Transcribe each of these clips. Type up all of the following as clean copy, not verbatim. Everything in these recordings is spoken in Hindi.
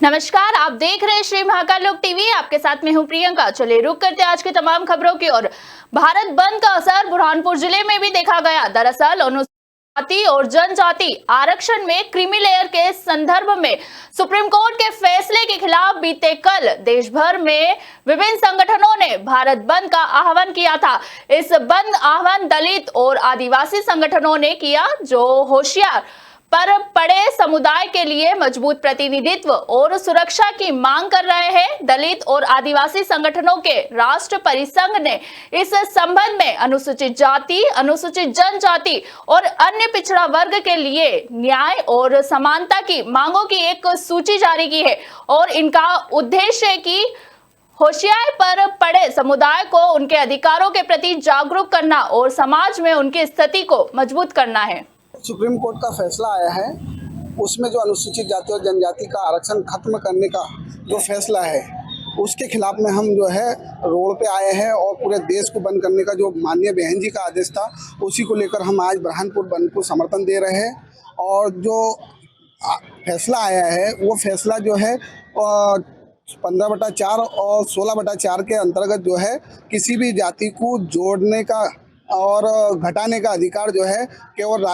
नमस्कार, आप देख रहे हैं श्री महाकाल लोक टीवी। आपके साथ में हूं प्रियंका। चलिए रुक करते हैं आज की तमाम खबरों की ओर। भारत बंद का असर बुरहानपुर जिले में भी देखा गया। दरअसल अनुसूचित जाति और जनजाति आरक्षण में क्रीमी लेयर के संदर्भ में सुप्रीम कोर्ट के फैसले के खिलाफ बीते कल देश भर में विभिन्न संगठनों ने भारत बंद का आह्वान किया था। इस बंद आह्वान दलित और आदिवासी संगठनों ने किया, जो होशियार पर पड़े समुदाय के लिए मजबूत प्रतिनिधित्व और सुरक्षा की मांग कर रहे हैं। दलित और आदिवासी संगठनों के राष्ट्र परिसंघ ने इस संबंध में अनुसूचित जाति, अनुसूचित जनजाति और अन्य पिछड़ा वर्ग के लिए न्याय और समानता की मांगों की एक सूची जारी की है और इनका उद्देश्य है कि होशियार पर पड़े समुदाय को उनके अधिकारों के प्रति जागरूक करना और समाज में उनकी स्थिति को मजबूत करना है। सुप्रीम कोर्ट का फैसला आया है, उसमें जो अनुसूचित जाति और जनजाति का आरक्षण खत्म करने का जो फैसला है, उसके खिलाफ में हम जो है रोड पे आए हैं और पूरे देश को बंद करने का जो माननीय बहन जी का आदेश था, उसी को लेकर हम आज बुरहानपुर बंद को समर्थन दे रहे हैं। और जो फैसला आया है वो फैसला जो है 15/4 और 16/4 के अंतर्गत जो है किसी भी जाति को जोड़ने का और घटाने का अधिकार जो है केवल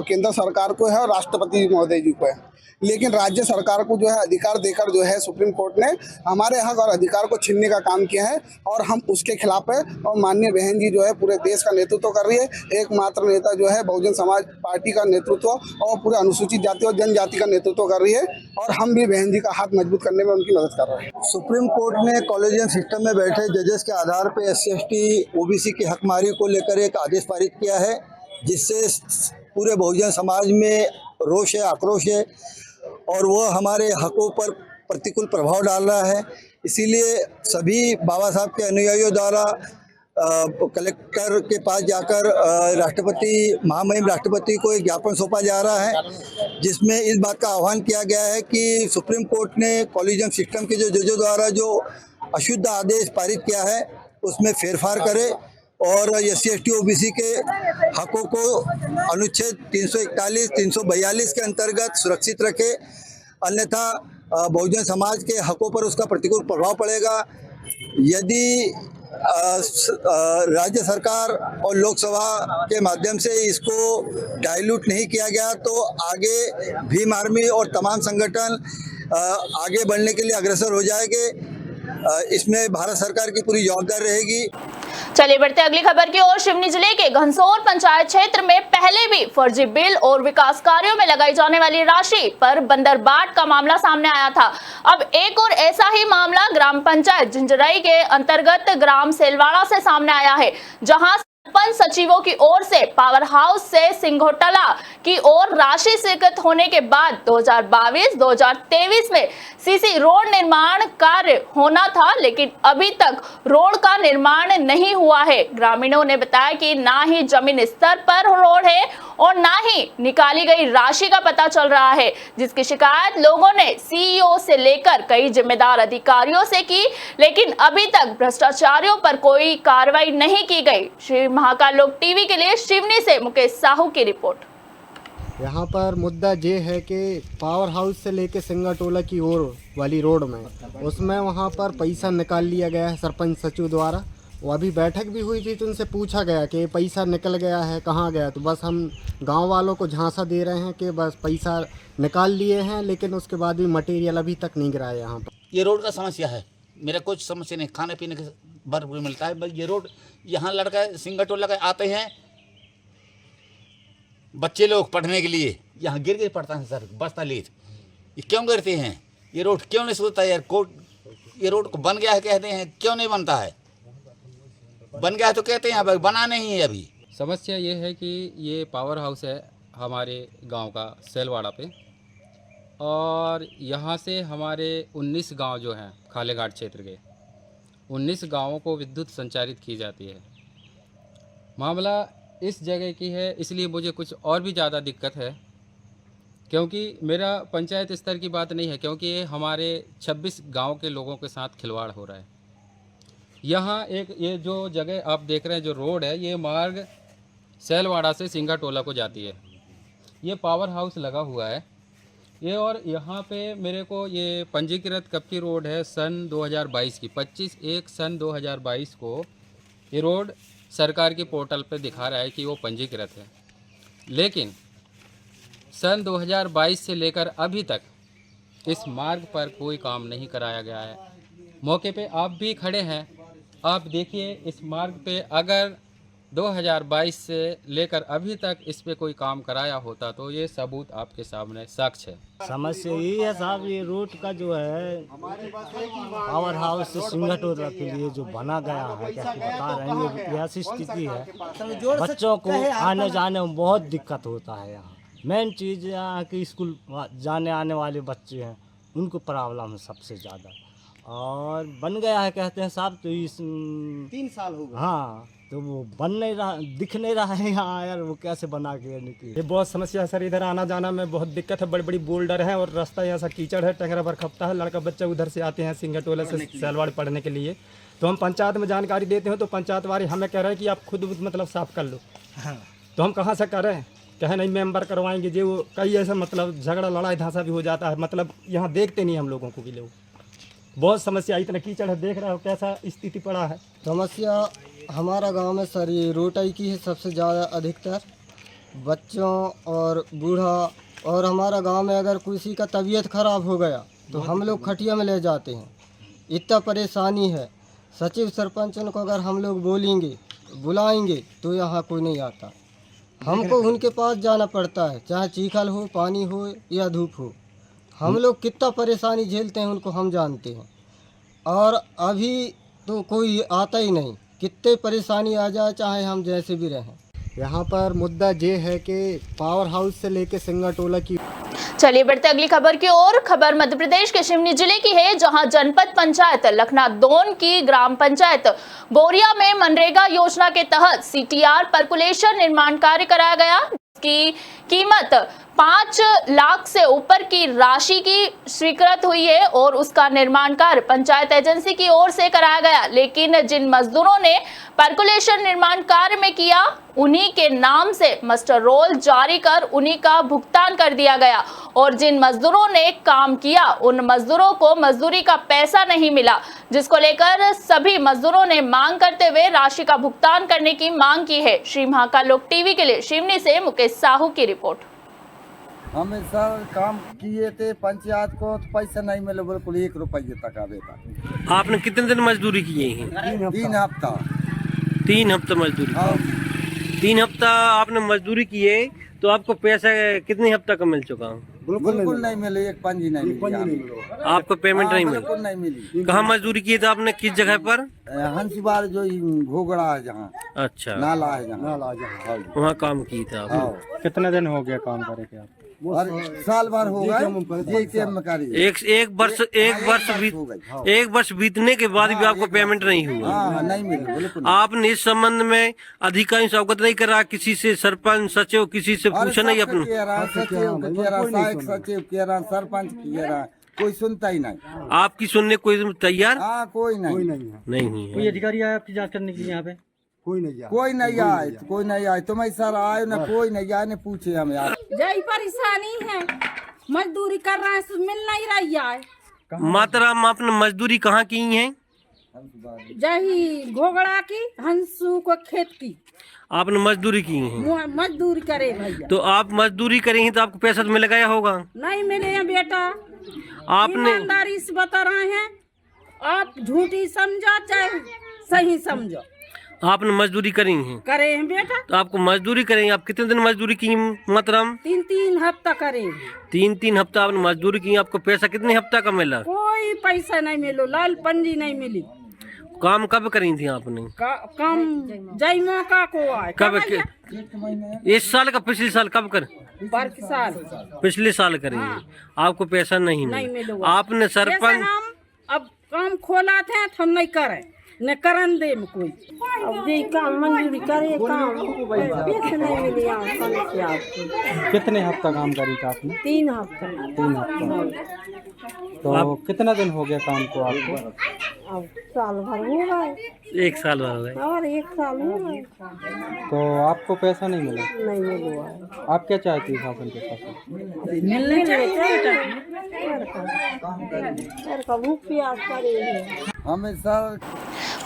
केंद्र सरकार को है और राष्ट्रपति महोदय जी को है। लेकिन राज्य सरकार को जो है अधिकार देकर जो है सुप्रीम कोर्ट ने हमारे हक और अधिकार को छीनने का काम किया है और हम उसके खिलाफ है। और माननीय बहन जी जो है पूरे देश का नेतृत्व कर रही है। एकमात्र नेता जो है बहुजन समाज पार्टी का नेतृत्व और पूरे अनुसूचित जाति और जनजाति का नेतृत्व कर रही है और हम भी बहन जी का हाथ मजबूत करने में उनकी मदद कर रहे हैं। सुप्रीम कोर्ट ने कॉलेजियम सिस्टम में बैठे जजेस के आधार पर SC/ST OBC की हकमारी को लेकर एक आदेश पारित किया है, जिससे पूरे बहुजन समाज में रोष है, आक्रोश है और वह हमारे हकों पर प्रतिकूल प्रभाव डाल रहा है। इसीलिए सभी बाबा साहब के अनुयायियों द्वारा कलेक्टर के पास जाकर महामहिम राष्ट्रपति को एक ज्ञापन सौंपा जा रहा है, जिसमें इस बात का आह्वान किया गया है कि सुप्रीम कोर्ट ने कॉलेजियम सिस्टम के जो जजों द्वारा जो अशुद्ध आदेश पारित किया है उसमें फेरफार करे और SC/ST OBC के हकों को अनुच्छेद 341, 342 के अंतर्गत सुरक्षित रखे, अन्यथा बहुजन समाज के हकों पर उसका प्रतिकूल प्रभाव पड़ेगा। यदि राज्य सरकार और लोकसभा के माध्यम से इसको डाइल्यूट नहीं किया गया तो आगे भीम आर्मी और तमाम संगठन आगे बढ़ने के लिए अग्रसर हो जाएंगे। इसमें भारत सरकार की पूरी जवाबदारी रहेगी। चलिए बढ़ते अगली खबर की ओर। शिवनी जिले के घनसोर पंचायत क्षेत्र में पहले भी फर्जी बिल और विकास कार्यों में लगाई जाने वाली राशि पर बंदरबाट का मामला सामने आया था। अब एक और ऐसा ही मामला ग्राम पंचायत झिंझरई के अंतर्गत ग्राम सेलवाड़ा से सामने आया है, जहां सरपंच सचिवों की ओर से पावर हाउस से सिंघोटला की ओर राशि स्वीकृत होने के बाद 2022-2023 में सीसी रोड निर्माण कार्य होना था, लेकिन अभी तक रोड का निर्माण नहीं हुआ है। ग्रामीणों ने बताया कि ना ही जमीन स्तर पर रोड है और ना ही निकाली गई राशि का पता चल रहा है, जिसकी शिकायत लोगों ने CEO से लेकर कई जिम्मेदार अधिकारियों से की, लेकिन अभी तक भ्रष्टाचारियों पर कोई कार्रवाई नहीं की गई। श्री महाकाल लोक टीवी के लिए शिवनी से मुकेश साहू की रिपोर्ट। यहाँ पर मुद्दा ये है कि पावर हाउस से लेके सिंगाटोला की ओर वाली रोड में उसमें वहाँ पर पैसा निकाल लिया गया है सरपंच सचिव द्वारा। वो अभी बैठक भी हुई थी तो उनसे पूछा गया कि पैसा निकल गया है, कहाँ गया, तो बस हम गांव वालों को झांसा दे रहे हैं कि बस पैसा निकाल लिए हैं, लेकिन उसके बाद भी मटेरियल अभी तक नहीं गिरा है यहाँ पर। ये रोड का समस्या है, मेरा कुछ समस्या नहीं, खाने पीने के भरपूर मिलता है। बस ये रोड यहाँ लड़का सिंगाटोला का आते हैं बच्चे लोग पढ़ने के लिए, यहाँ गिर गिर पड़ता है सर, बस्ता लीद। ये क्यों गिरते हैं? ये रोड क्यों नहीं सोचता यार? ये रोड को बन गया है कहते हैं, क्यों नहीं बनता है? बन गया है तो कहते हैं बना नहीं है। अभी समस्या ये है कि ये पावर हाउस है हमारे गांव का सेलवाड़ा पे, और यहाँ से हमारे 19 गांव जो हैं खालेघाट क्षेत्र के 19 गांवों को विद्युत संचारित की जाती है। मामला इस जगह की है, इसलिए मुझे कुछ और भी ज़्यादा दिक्कत है, क्योंकि मेरा पंचायत स्तर की बात नहीं है, क्योंकि ये हमारे 26 गांव के लोगों के साथ खिलवाड़ हो रहा है। यहाँ ये जो जगह आप देख रहे हैं, जो रोड है, ये मार्ग सेलवाड़ा से सिंगाटोला को जाती है। ये पावर हाउस लगा हुआ है ये और यहाँ पे मेरे को ये पंजीकृत कब की रोड है, सन 2022 की, 25/1/2022 को ये रोड सरकार की पोर्टल पे दिखा रहा है कि वो पंजीकृत है, लेकिन सन 2022 से लेकर अभी तक इस मार्ग पर कोई काम नहीं कराया गया है। मौके पे आप भी खड़े हैं, आप देखिए इस मार्ग पे अगर 2022 से लेकर अभी तक इस पे कोई काम कराया होता तो ये सबूत आपके सामने साक्ष्य है। समस्या यही है साहब, ये रोड का जो है पावर हाउस सिंगाटोला के लिए जो बना गया है, कैसे बता रहे हैं, ये ऐसी स्थिति है बच्चों को आने जाने में बहुत दिक्कत होता है। यहाँ मेन चीज़ यहाँ की स्कूल जाने आने वाले बच्चे हैं, उनको प्रॉब्लम है सबसे ज़्यादा। और बन गया है कहते हैं साहब, तो इस 3 साल हो गए। हाँ, तो वो बन नहीं रहा, दिख नहीं रहा है यहाँ यार, वो कैसे बना के निकले। ये बहुत समस्या है सर, इधर आना जाना में बहुत दिक्कत है, बड़ी बड़ी बोल्डर है और रास्ता यहाँ सा कीचड़ है, टंगरा भर खपता है। लड़का बच्चा उधर से आते हैं सिंगाटोला से सैलवाड़ पढ़ने के लिए, तो हम पंचायत में जानकारी देते हैं तो पंचायत वाले हमें कह रहे हैं कि आप खुद मतलब साफ कर लो। तो हम कहाँ से करें, कहे नहीं मेंबर करवाएंगे, जो कई ऐसा मतलब झगड़ा लड़ाई धांसा भी हो जाता है, मतलब यहाँ देखते नहीं हम लोगों को भी लोग। बहुत समस्या, इतना कीचड़ है, देख रहे हो कैसा स्थिति पड़ा है। समस्या हमारा गांव में सर ये रोटाई की है सबसे ज़्यादा अधिकतर, बच्चों और बूढ़ा। और हमारा गांव में अगर किसी का तबीयत खराब हो गया तो हम लोग खटिया में ले जाते हैं, इतना परेशानी है। सचिव सरपंच को अगर हम लोग बोलेंगे बुलाएंगे तो यहाँ कोई नहीं आता, हमको उनके पास जाना पड़ता है, चाहे चीखल हो, पानी हो या धूप हो। हम लोग कितना परेशानी झेलते हैं उनको हम जानते हैं। और अभी तो कोई आता ही नहीं, कितने परेशानी आ जाए चाहे हम जैसे भी रहें। यहाँ पर मुद्दा ये है कि पावर हाउस से लेके सिंगाटोला की। चलिए बढ़ते अगली खबर की ओर। खबर मध्य प्रदेश के सिवनी जिले की है, जहां जनपद पंचायत लखनादौन की ग्राम पंचायत बोरिया में मनरेगा योजना के तहत सीटीआर पर्कुलेशन निर्माण कार्य कराया गया, की कीमत 5 लाख से ऊपर की राशि की स्वीकृत हुई है और उसका निर्माण कार्य पंचायत एजेंसी की ओर से कराया गया। लेकिन जिन मजदूरों ने पर्कुलेशन निर्माण कार्य में किया, उन्हीं के नाम से मास्टर रोल जारी कर उन्हीं का भुगतान कर दिया गया और जिन मजदूरों ने काम किया उन मजदूरों को मजदूरी का पैसा नहीं मिला, जिसको लेकर सभी मजदूरों ने मांग करते हुए राशि का भुगतान करने की मांग की है। श्री महाकाल लोक टीवी के लिए सिवनी से मुकेश साहू की रिपोर्ट। हम सर काम किए थे पंचायत को, तो पैसा नहीं मिले, बिल्कुल 1 रुपये तक आवे था। आपने कितने दिन मजदूरी किए हैं? 3 हफ्ता। 3 हफ्ता मजदूरी। हाँ। 3 हफ्ता आपने मजदूरी किए तो आपको पैसा कितने हफ्ता का मिल चुका? बिल्कुल नहीं मिले, एक पंजी नहीं मिली। आपको पेमेंट नहीं मिली? बिल्कुल नहीं मिली। कहाँ मजदूरी की थी आपने, किस जगह पर? हंसीबार जो घोगड़ा है जहाँ, अच्छा, नाला है जहाँ, वहाँ काम की था आपने। कितने दिन हो गया काम करे थे आप? और साल भर हो गए एक वर्ष बीतने के बाद भी आपको पेमेंट नहीं हुआ? नहीं मिली बिल्कुल। आपने इस संबंध में अधिकारियों से अवगत नहीं करा, किसी से सरपंच सचिव किसी से पूछा नहीं? अपने सचिव कह रहा, सरपंच कह रहा, कोई सुनता ही नहीं। आपकी सुनने कोई तैयार? कोई नहीं है। कोई अधिकारी आया आपकी जांच करने के लिए यहाँ पे? कोई नहीं आए। तुम सर आए ना, कोई नहीं आए, पूछे हमें। यही परेशानी है, मजदूरी कर रहे हैं, मिल नहीं रही है। मातराम आपने मजदूरी कहाँ की है? यही घोगड़ा की, हंसू को खेत की आपने मजदूरी की है? मजदूरी करे भैया। तो आप मजदूरी करेंगे तो आपको पैसा तो मिल गया होगा? नहीं मिले हैं बेटा, आपने ईमानदारी से बता रहे हैं, आप झूठी समझो चाहे सही समझो। आपने मजदूरी करी है? करे हैं बेटा। तो आपको मजदूरी करेंगे, आप कितने दिन मजदूरी की मातराम? 3 हफ्ता करेंगे। 3 हफ्ता आपने मजदूरी की, आपको पैसा कितने हफ्ता का मिला? कोई पैसा नहीं मिलो, लाल पंजी नहीं मिली। काम कब करी थी आपने? काम जय मौका को आए। कब? इस साल का पिछले साल कब कर? पिछले साल करेंगे। आपको पैसा नहीं मिला। आपने सरपंच अब काम खोला थे तो हम नहीं करे, न करन दे में कोई अब जे काम मंजूरी करे काम पैसे नहीं मिली आपको। कितने हफ्ता काम करी था आपने? 3 हफ्ता। 3 हफ्ता। तो कितना दिन हो गया काम को आपको? अब साल भर हो गए। 1 साल भर हो गए। और 1 साल हो गए। तो आपको पैसा नहीं मिला? नहीं मिला है। आप क्या चाहती हैं शासन के पास? मिलने चाहिए का भूख प्यास करे। हमें सर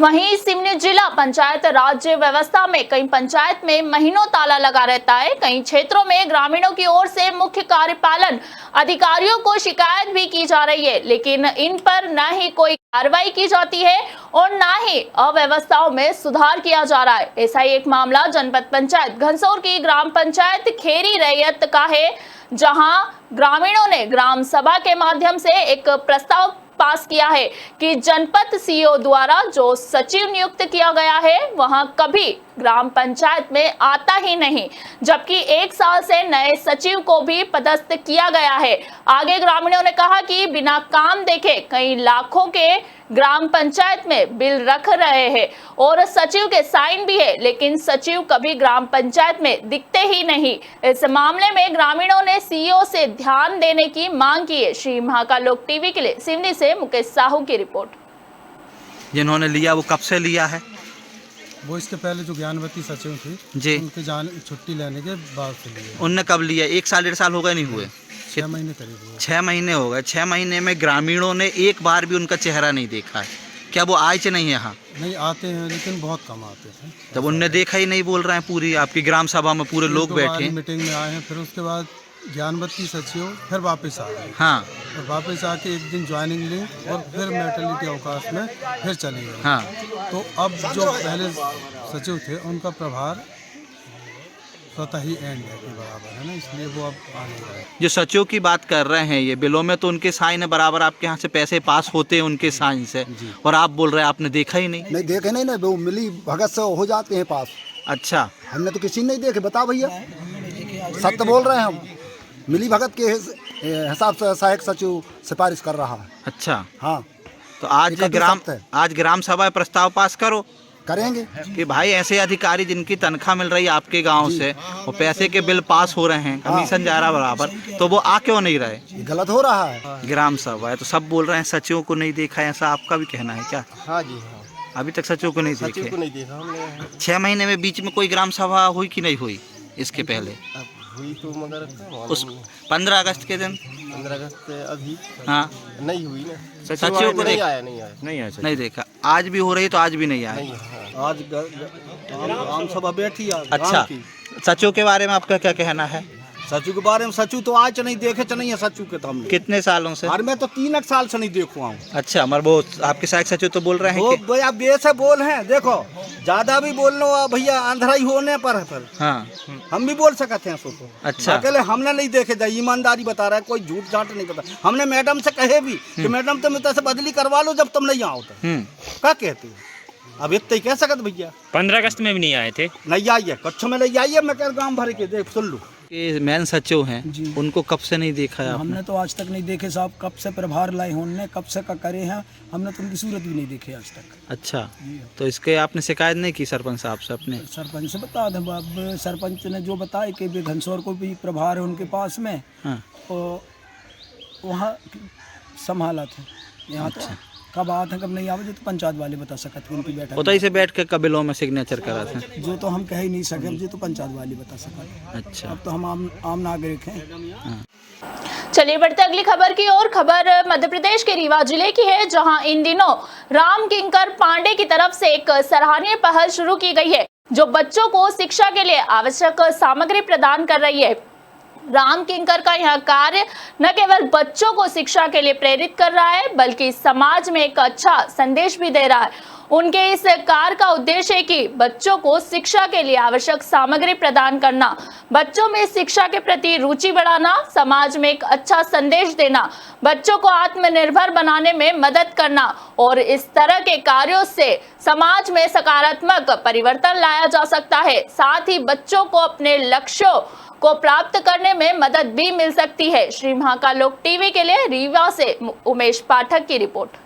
वहीं सिवनी जिला पंचायत राज्य व्यवस्था में कई पंचायत में महीनों ताला लगा रहता है। कई क्षेत्रों में ग्रामीणों की ओर से मुख्य कार्यपालन अधिकारियों को शिकायत भी की जा रही है, लेकिन इन पर न ही कोई कार्रवाई की जाती है और न ही अव्यवस्थाओं में सुधार किया जा रहा है। ऐसा ही एक मामला जनपद पंचायत घनसौर की ग्राम पंचायत खेरी रैयत का है, जहां ग्रामीणों ने ग्राम सभा के माध्यम से एक प्रस्ताव पास किया है कि जनपद सीईओ द्वारा जो सचिव नियुक्त किया गया है वहां कभी ग्राम पंचायत में आता ही नहीं, जबकि 1 साल से नए सचिव को भी पदस्थ किया गया है। आगे ग्रामीणों ने कहा कि बिना काम देखे कई लाखों के ग्राम पंचायत में बिल रख रहे हैं और सचिव के साइन भी है, लेकिन सचिव कभी ग्राम पंचायत में दिखते ही नहीं। इस मामले में ग्रामीणों ने सीईओ से ध्यान देने की मांग की है। श्री महाकाल लोक टीवी के लिए सिवनी से मुकेश साहू की रिपोर्ट। जिन्होंने लिया वो कब से लिया है? वो इसके पहले जो ज्ञानवती सचिव थी जी, उनके छुट्टी लेने के बाद से लिया। उनने कब लिया? 1 साल 1.5 साल हो गए नहीं हुए? 6 महीने करीब हुए। 6 महीने हो गए। 6 महीने में ग्रामीणों ने एक बार भी उनका चेहरा नहीं देखा है। क्या वो आए च नहीं यहाँ? नहीं आते हैं, लेकिन बहुत कम आते हैं। जब उनने देखा ही नहीं, बोल रहे हैं पूरी आपकी ग्राम सभा में पूरे लोग बैठे मीटिंग में आए हैं, फिर उसके बाद ज्ञानवती सचिव फिर वापस आ गए। हाँ, और वापस आके एक दिन ज्वाइनिंग ली और फिर मैटरनिटी अवकाश में फिर चले गए। हाँ, तो अब जो पहले सचिव थे उनका प्रभार स्वतः ही एंड है के बराबर है ना, इसलिए वो अब आ नहीं रहे। जो सचिव की बात कर रहे हैं, ये बिलों में तो उनके साइन है बराबर, आपके यहाँ से पैसे पास होते हैं उनके साइन से, और आप बोल रहे हैं आपने देखा ही नहीं। नहीं देखे नहीं ना, वो मिली भगत से हो जाते हैं पास। अच्छा, हमने तो किसी नहीं देखे, बताओ भैया, सत्य बोल रहे हैं हम। मिली भगत के हिसाब से सहायक सचिव सिफारिश कर रहा है। अच्छा, हाँ, तो आज ग्राम सभा प्रस्ताव पास करो करेंगे कि भाई ऐसे अधिकारी जिनकी तनख्वाह मिल रही है आपके गांव से और पैसे के बिल पास हो रहे हैं, कमीशन जा रहा है बराबर, तो वो आ क्यों नहीं रहे? गलत हो रहा है। ग्राम सभा है तो सब बोल रहे हैं सचिव को नहीं देखा है, ऐसा आपका भी कहना है क्या? हाँ जी, हाँ, अभी तक सचिव को नहीं देखे? नहीं देखा हमने। 6 महीने में बीच में कोई ग्राम सभा हुई कि नहीं हुई इसके पहले? हुई तो मगर उस 15 अगस्त के दिन 15 अगस्त अभी हाँ नहीं हुई ना, सचिव को नहीं आया। नहीं देखा। आज भी हो रही तो आज भी नहीं आया। आज ग्राम सभा बैठी है। अच्छा, सचिव के बारे में आपका क्या कहना है? सचिव के बारे में सचिव तो आज नहीं देखे नहीं है सचिव के, तो हमने कितने सालों से? और मैं तो 3 साल से नहीं देखा हूँ। अच्छा, मगर वो आपके सहायक सचिव तो बोल रहे हैं कि भैया बेस है बोल हैं, देखो ज्यादा भी बोल लो भैया, अंधराई होने पर है फिर। हाँ, हम भी बोल सकते हैं सोचो। अच्छा, अकेले हमने नहीं देखे जाए, ईमानदारी बता रहा है, कोई झूठ झाट नहीं पता। हमने मैडम से कहे भी कि मैडम तुम इतना से बदली करवा लो जब तुम नहीं आओ तो। क्या कहते हो? अब इतना ही कह सकते भैया। 15 अगस्त में भी नहीं आए थे? नहीं आइए, कच्छ में नहीं आइए, मैं कह गाँव भर के देख सुन लो। ये मेन सचिव हैं, उनको कब से नहीं देखा है आपने? हमने तो आज तक नहीं देखे साहब, कब से प्रभार लाए होने, कब से का करे हैं, हमने तो उनकी सूरत भी नहीं देखी आज तक। अच्छा, तो इसके आपने शिकायत नहीं की सरपंच साहब से अपने? सरपंच से बता दें, अब सरपंच ने जो बताया कि घनसौर को भी प्रभार है उनके पास में। हाँ, तो वहाँ संभाला थे। यहाँ तो कब आते हैं कब नहीं आवे, जो तो पंचायत वाले बता सकते उनकी बैठक उतई से बैठ के कबिलों में सिग्नेचर करा थे, जो तो हम कह ही नहीं सके, जो तो पंचायत वाले बता सकते। अच्छा, अब तो हम आम नागरिक हैं। चलिए बढ़ते अगली खबर की ओर। खबर मध्य प्रदेश के रीवा जिले की है, जहां इन दिनों राम किंकर पांडे की तरफ से एक सराहनीय पहल शुरू की गई है, जो बच्चों को शिक्षा के लिए आवश्यक सामग्री प्रदान कर रही है। राम किंकर का यह कार्य न केवल बच्चों को शिक्षा के लिए प्रेरित कर रहा है, बल्कि समाज में एक अच्छा संदेश भी दे रहा है। उनके इस कार्य का उद्देश्य है कि बच्चों को शिक्षा के लिए आवश्यक सामग्री प्रदान करना, बच्चों में शिक्षा के प्रति रुचि बढ़ाना, समाज में एक अच्छा संदेश देना, बच्चों को आत्मनिर्भर बनाने में मदद करना, और इस तरह के कार्यों से समाज में सकारात्मक परिवर्तन लाया जा सकता है। साथ ही बच्चों को अपने लक्ष्यों को प्राप्त करने में मदद भी मिल सकती है। श्री महाकाल लोक टीवी के लिए रीवा से उमेश पाठक की रिपोर्ट।